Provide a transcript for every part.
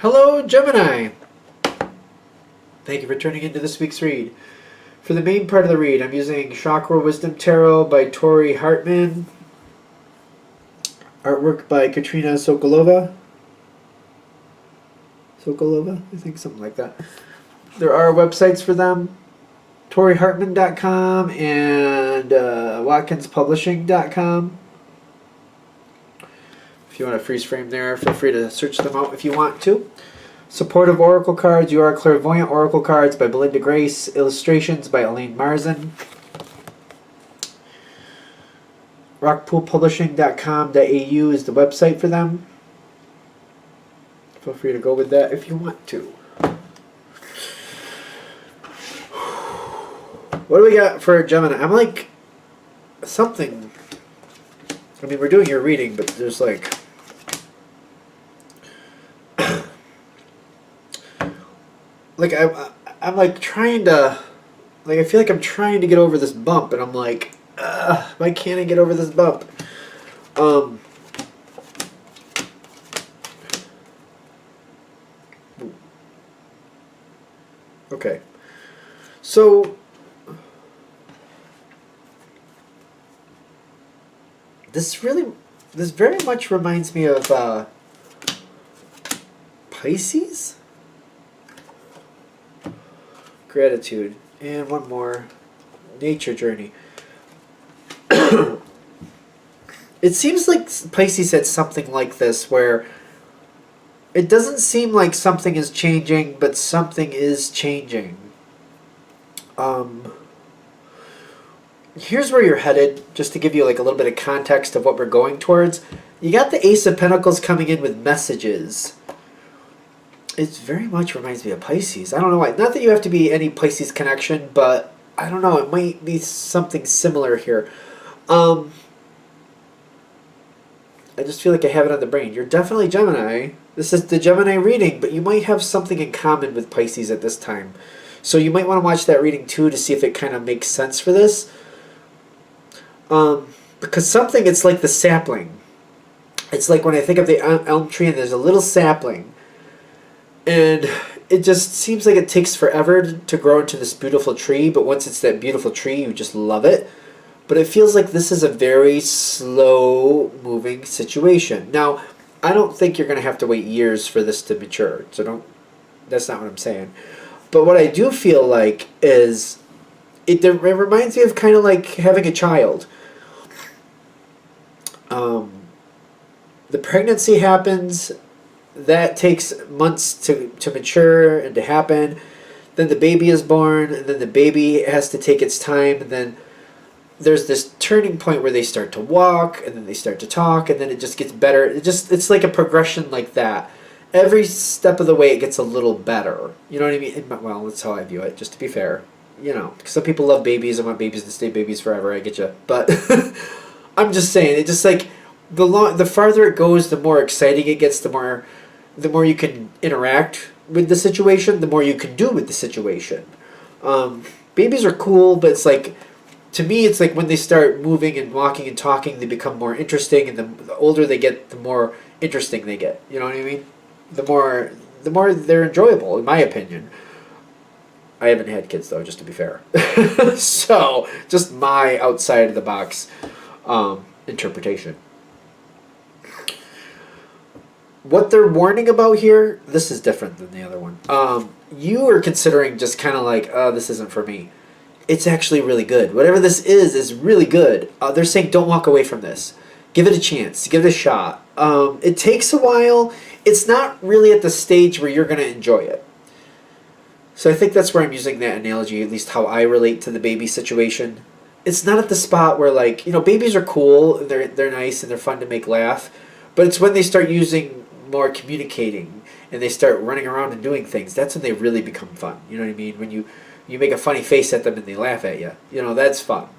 Hello, Gemini! Thank you for tuning into this week's read. For the main part of the read, I'm using Chakra Wisdom Tarot by Tori Hartman. Artwork by Katrina Sokolova. Sokolova? I think something like that. There are websites for them. ToriHartman.com and WatkinsPublishing.com. If you want a freeze frame there, feel free to search them out if you want to. Supportive Oracle Cards, You Are Clairvoyant Oracle Cards by Belinda Grace. Illustrations by Elaine Marzin. RockpoolPublishing.com.au is the website for them. Feel free to go with that if you want to. What do we got for Gemini? I'm like something. I mean, we're doing your reading, but there's like I'm like trying to, like I feel like I'm trying to get over this bump, and I'm like, why can't I get over this bump? Okay, so this very much reminds me of Pisces. Gratitude. And one more. Nature Journey. It seems like Pisces had something like this where it doesn't seem like something is changing, but something is changing. Here's where you're headed, just to give you like a little bit of context of what we're going towards. You got the Ace of Pentacles coming in with messages. It very much reminds me of Pisces. I don't know why. Not that you have to be any Pisces connection, but I don't know. It might be something similar here. I just feel like I have it on the brain. You're definitely Gemini. This is the Gemini reading, but you might have something in common with Pisces at this time. So you might want to watch that reading too to see if it kind of makes sense for this. Because something, it's like the sapling. It's like when I think of the elm tree and there's a little sapling. And it just seems like it takes forever to grow into this beautiful tree, but once it's that beautiful tree, you just love it. But it feels like this is a very slow-moving situation. Now, I don't think you're going to have to wait years for this to mature, so that's not what I'm saying. But what I do feel like is, it reminds me of kind of like having a child. The pregnancy happens. That takes months to mature and to happen. Then the baby is born, and then the baby has to take its time, and then there's this turning point where they start to walk, and then they start to talk, and then it just gets better. It's like a progression like that. Every step of the way it gets a little better. You know what I mean? Well, that's how I view it, just to be fair. You know, some people love babies and want babies to stay babies forever. I get you. But I'm just saying, it just like the farther it goes, the more exciting it gets, the more you can interact with the situation, the more you can do with the situation. Babies are cool, but it's like, to me, it's like when they start moving and walking and talking, they become more interesting, and the older they get, the more interesting they get. You know what I mean? The more they're enjoyable, in my opinion. I haven't had kids, though, just to be fair. So, just my outside of the box interpretation. What they're warning about here, this is different than the other one. You are considering just kind of like, this isn't for me. It's actually really good. Whatever this is really good. They're saying don't walk away from this. Give it a chance. Give it a shot. It takes a while. It's not really at the stage where you're going to enjoy it. So I think that's where I'm using that analogy, at least how I relate to the baby situation. It's not at the spot where, like, you know, babies are cool, they're nice, and they're fun to make laugh. But it's when they start using more communicating and they start running around and doing things, that's when they really become fun. You know what I mean? When you make a funny face at them and they laugh at you, you know, that's fun.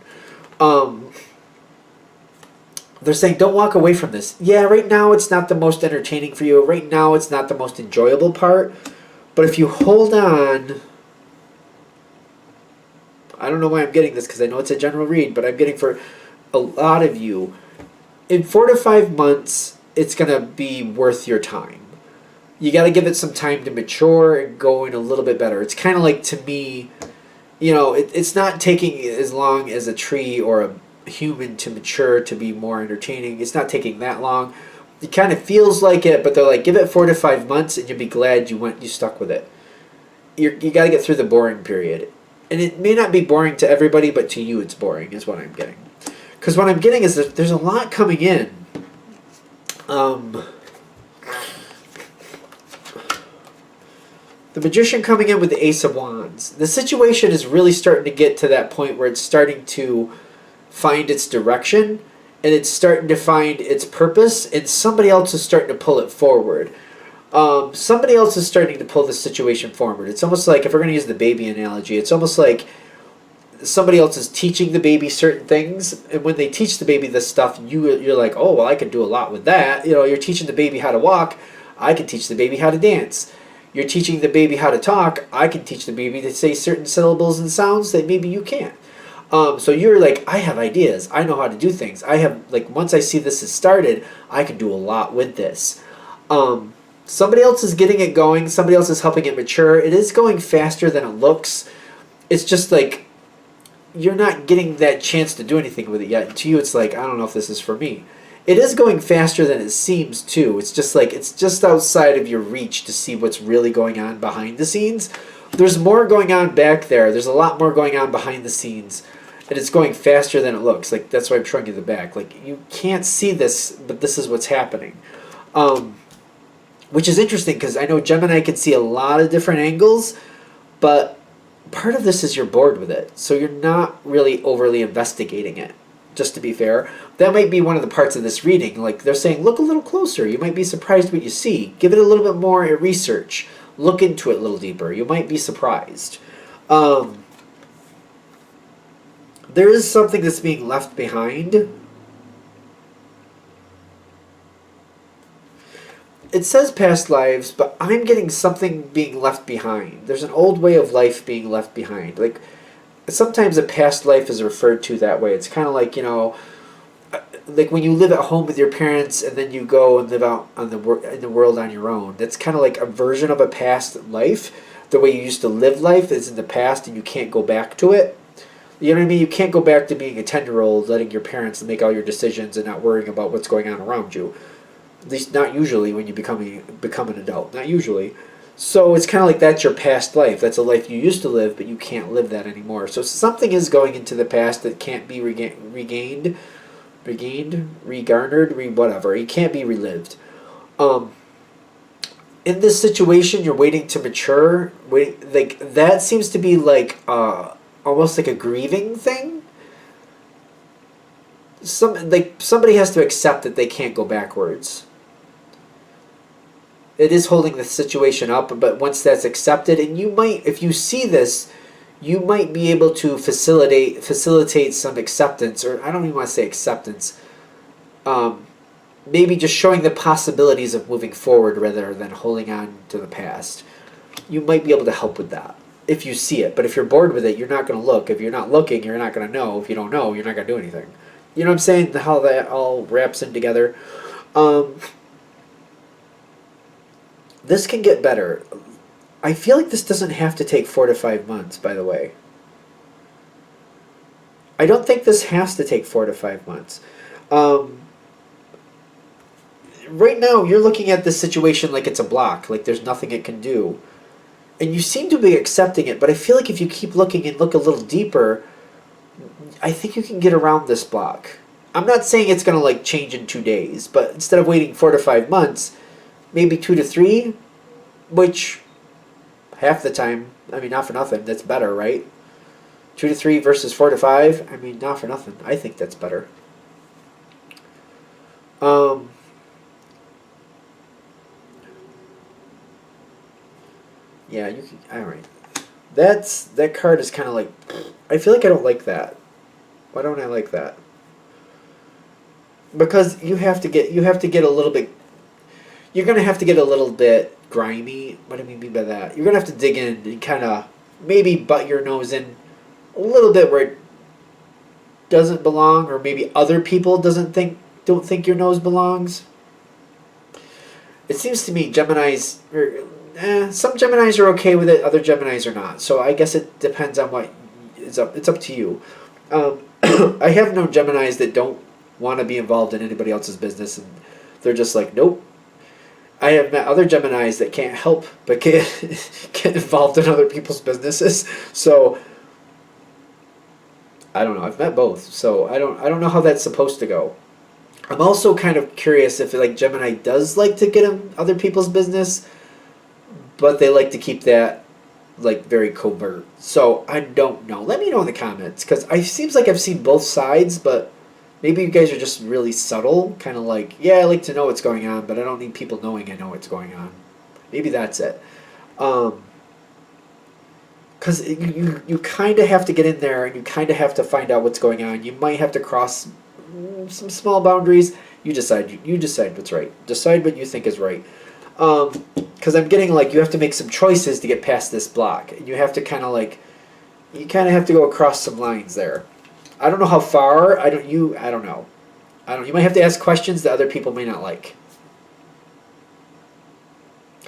They're saying don't walk away from this. Yeah, right now it's not the most entertaining for you. Right now it's not the most enjoyable part. But if you hold on, I don't know why I'm getting this because I know it's a general read, but I'm getting for a lot of you, in 4 to 5 months, it's going to be worth your time. You got to give it some time to mature and go in a little bit better. It's kind of like, to me, it's not taking as long as a tree or a human to mature to be more entertaining. It's not taking that long. It kind of feels like it, but they're like, give it 4 to 5 months and you'll be glad you stuck with it. You got to get through the boring period. And it may not be boring to everybody, but to you it's boring, is what I'm getting. Because what I'm getting is that there's a lot coming in. The Magician coming in with the Ace of Wands. The situation is really starting to get to that point where it's starting to find its direction, and it's starting to find its purpose, and somebody else is starting to pull it forward. Somebody else is starting to pull the situation forward. It's almost like, if we're going to use the baby analogy, it's almost like somebody else is teaching the baby certain things, and when they teach the baby this stuff, you're like, oh, well, I can do a lot with that. You're teaching the baby how to walk. I can teach the baby how to dance. You're teaching the baby how to talk. I can teach the baby to say certain syllables and sounds that maybe you can't. So you're like, I have ideas. I know how to do things. Once I see this has started, I can do a lot with this. Somebody else is getting it going. Somebody else is helping it mature. It is going faster than it looks. It's just like, you're not getting that chance to do anything with it yet. And to you, it's like, I don't know if this is for me. It is going faster than it seems, too. It's just like, it's just outside of your reach to see what's really going on behind the scenes. There's more going on back there. There's a lot more going on behind the scenes. And it's going faster than it looks. Like, that's why I'm showing you the back. Like, you can't see this, but this is what's happening. Which is interesting, because I know Gemini can see a lot of different angles, but part of this is you're bored with it. So you're not really overly investigating it, just to be fair. That might be one of the parts of this reading. Like, they're saying, look a little closer. You might be surprised what you see. Give it a little bit more research. Look into it a little deeper. You might be surprised. There is something that's being left behind. It says past lives, but I'm getting something being left behind. There's an old way of life being left behind. Like, sometimes a past life is referred to that way. It's kind of like, like when you live at home with your parents and then you go and live out in the world on your own. That's kind of like a version of a past life. The way you used to live life is in the past and you can't go back to it. You know what I mean? You can't go back to being a 10-year-old, letting your parents make all your decisions and not worrying about what's going on around you. At least not usually when you become an adult. Not usually. So it's kind of like that's your past life. That's a life you used to live, but you can't live that anymore. So something is going into the past that can't be regained, regarnered, whatever. It can't be relived. In this situation, you're waiting to mature. That seems to be like almost like a grieving thing. Somebody has to accept that they can't go backwards. It is holding the situation up, but once that's accepted, and you might, if you see this, you might be able to facilitate some acceptance, or I don't even want to say acceptance. Maybe just showing the possibilities of moving forward rather than holding on to the past. You might be able to help with that if you see it. But if you're bored with it, you're not going to look. If you're not looking, you're not going to know. If you don't know, you're not going to do anything. You know what I'm saying? How that all wraps in together. This can get better. I feel like this doesn't have to take 4 to 5 months, by the way. I don't think this has to take 4 to 5 months. Right now, you're looking at this situation like it's a block, like there's nothing it can do. And you seem to be accepting it, but I feel like if you keep looking and look a little deeper, I think you can get around this block. I'm not saying it's going to like change in 2 days, but instead of waiting 4 to 5 months, maybe 2 to 3, which half the time, I mean, not for nothing, that's better, right? 2 to 3 versus 4 to 5, I mean, not for nothing. I think that's better. Yeah, you can. All right. That card is kind of like. I feel like I don't like that. Why don't I like that? Because you have to get a little bit. You're gonna have to get a little bit grimy. What do I mean by that? You're gonna have to dig in and kind of maybe butt your nose in a little bit where it doesn't belong, or maybe other people don't think your nose belongs. it seems to me Geminis, some Geminis are okay with it, other Geminis are not. So I guess it depends on what it's up to you. I have known Geminis that don't want to be involved in anybody else's business, and they're just like, nope. I have met other Geminis that can't help but get involved in other people's businesses. So I don't know. I've met both, so I don't know how that's supposed to go. I'm also kind of curious if like Gemini does like to get in other people's business, but they like to keep that like very covert. So I don't know. Let me know in the comments, because it seems like I've seen both sides, but maybe you guys are just really subtle, kind of like, yeah, I like to know what's going on, but I don't need people knowing I know what's going on. Maybe that's it. Because you kind of have to get in there and you kind of have to find out what's going on. You might have to cross some small boundaries. You decide what's right. Decide what you think is right. Because I'm getting like you have to make some choices to get past this block. And you have to kind of have to go across some lines there. I don't know how far. I don't know. You might have to ask questions that other people may not like.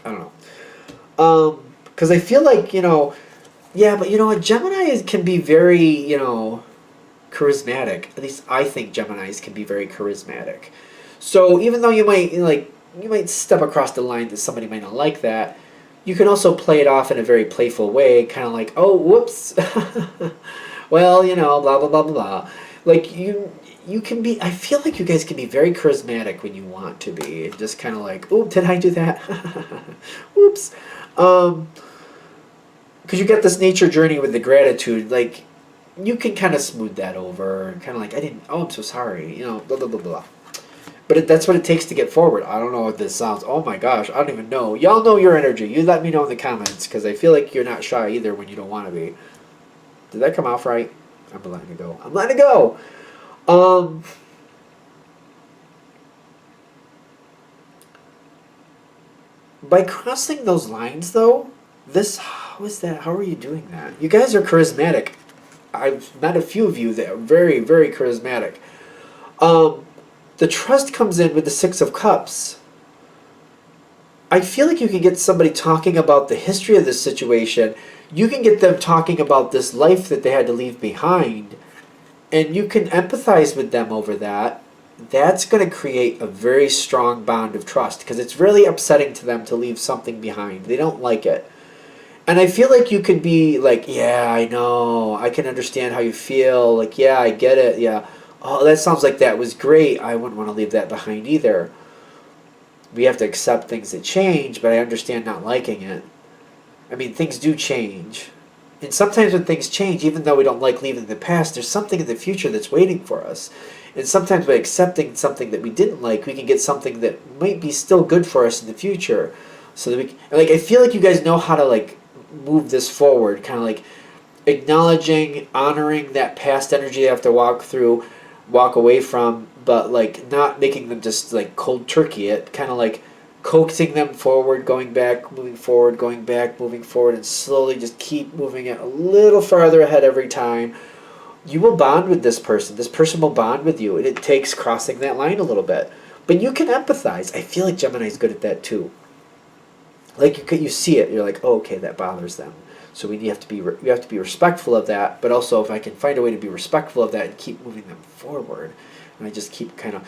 I don't know. Because I feel like, yeah, but you know what? Gemini can be very, charismatic. At least I think Geminis can be very charismatic. So even though you might step across the line that somebody might not like that, you can also play it off in a very playful way, kind of like, oh, whoops. Well, blah, blah, blah, blah, blah. Like, you can be, I feel like you guys can be very charismatic when you want to be. Just kind of like, oh, did I do that? Whoops. Because you get this nature journey with the gratitude, like, you can kind of smooth that over. Kind of like, I'm so sorry, blah, blah, blah, blah. But that's what it takes to get forward. I don't know what this sounds. Oh my gosh, I don't even know. Y'all know your energy. You let me know in the comments, because I feel like you're not shy either when you don't want to be. Did that come off right? I'm letting it go. I'm letting it go. By crossing those lines, though, how is that? How are you doing that? You guys are charismatic. I've met a few of you that are very, very charismatic. The trust comes in with the Six of Cups. I feel like you can get somebody talking about the history of this situation. You can get them talking about this life that they had to leave behind, and you can empathize with them over that. That's going to create a very strong bond of trust, because it's really upsetting to them to leave something behind. They don't like it. And I feel like you could be like, yeah, I know. I can understand how you feel. Like, yeah, I get it. Yeah. Oh, that sounds like that was great. I wouldn't want to leave that behind either. We have to accept things that change, but I understand not liking it. I mean, things do change. And sometimes when things change, even though we don't like leaving the past, there's something in the future that's waiting for us. And sometimes by accepting something that we didn't like, we can get something that might be still good for us in the future. So that I feel like you guys know how to move this forward, kind of like acknowledging, honoring that past energy you have to walk away from, but not making them just cold turkey it, kind of coaxing them forward, going back, moving forward, going back, moving forward, and slowly just keep moving it a little farther ahead every time. You will bond with this person. This person will bond with you, and it takes crossing that line a little bit. But you can empathize. I feel like Gemini's good at that too. You see it, you're like, oh, okay, that bothers them. So we have to be respectful of that. But also, if I can find a way to be respectful of that and keep moving them forward, and I just keep kind of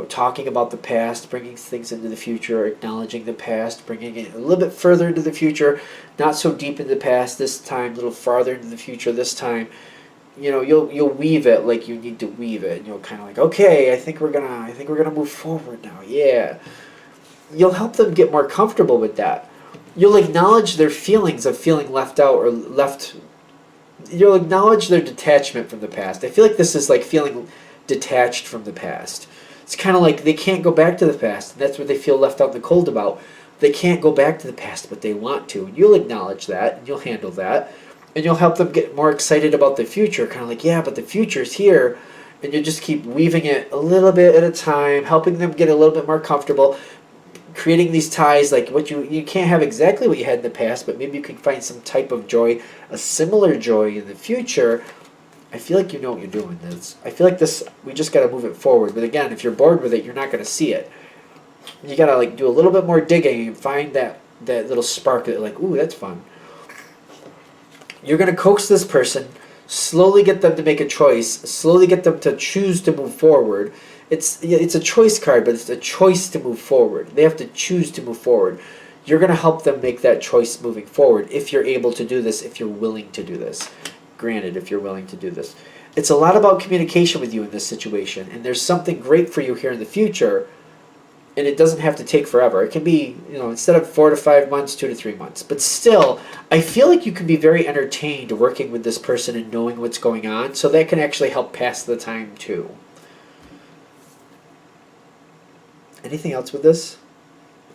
talking about the past, bringing things into the future, acknowledging the past, bringing it a little bit further into the future, not so deep into the past this time, a little farther into the future this time. You'll weave it like you need to weave it, and you'll kind of okay, I think we're gonna move forward now. Yeah, you'll help them get more comfortable with that. You'll acknowledge their feelings of feeling left out or left. You'll acknowledge their detachment from the past. I feel like this is feeling detached from the past. It's kind of like they can't go back to the past, and that's what they feel left out in the cold about. They can't go back to the past, but they want to. And you'll acknowledge that, and you'll handle that, and you'll help them get more excited about the future. Kind of yeah, but the future's here, and you just keep weaving it a little bit at a time, helping them get a little bit more comfortable, creating these ties. What you can't have exactly what you had in the past, but maybe you can find some type of joy, a similar joy in the future. I feel like you know what you're doing. I feel like we just got to move it forward. But again, if you're bored with it, you're not going to see it. You gotta like do a little bit more digging and find that little spark that like, ooh, that's fun. You're gonna coax this person, slowly get them to make a choice, slowly get them to choose to move forward. It's a choice card, but it's a choice to move forward. They have to choose to move forward. You're gonna help them make that choice moving forward if you're able to do this, if you're willing to do this. Granted, if you're willing to do this. It's a lot about communication with you in this situation, and there's something great for you here in the future. And it doesn't have to take forever. It can be, instead of 4 to 5 months, 2 to 3 months. But still, I feel like you can be very entertained working with this person and knowing what's going on. So that can actually help pass the time too. Anything else with this?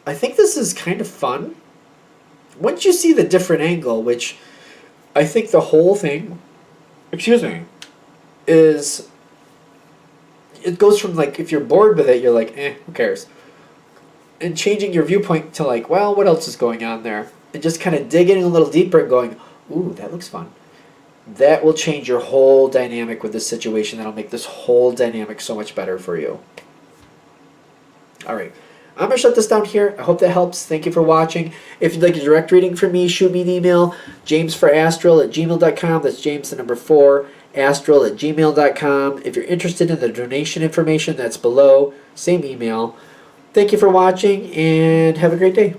I think this is kind of fun. Once you see the different angle, which I think the whole thing, is, it goes from like, if you're bored with it, you're like, who cares? And changing your viewpoint to like, well, what else is going on there? And just kind of digging a little deeper and going, ooh, that looks fun. That will change your whole dynamic with this situation. That'll make this whole dynamic so much better for you. All right. I'm going to shut this down here. I hope that helps. Thank you for watching. If you'd like a direct reading from me, shoot me an email, jamesforastral@gmail.com. That's James, the number 4, astral@gmail.com. If you're interested in the donation information, that's below. Same email. Thank you for watching, and have a great day.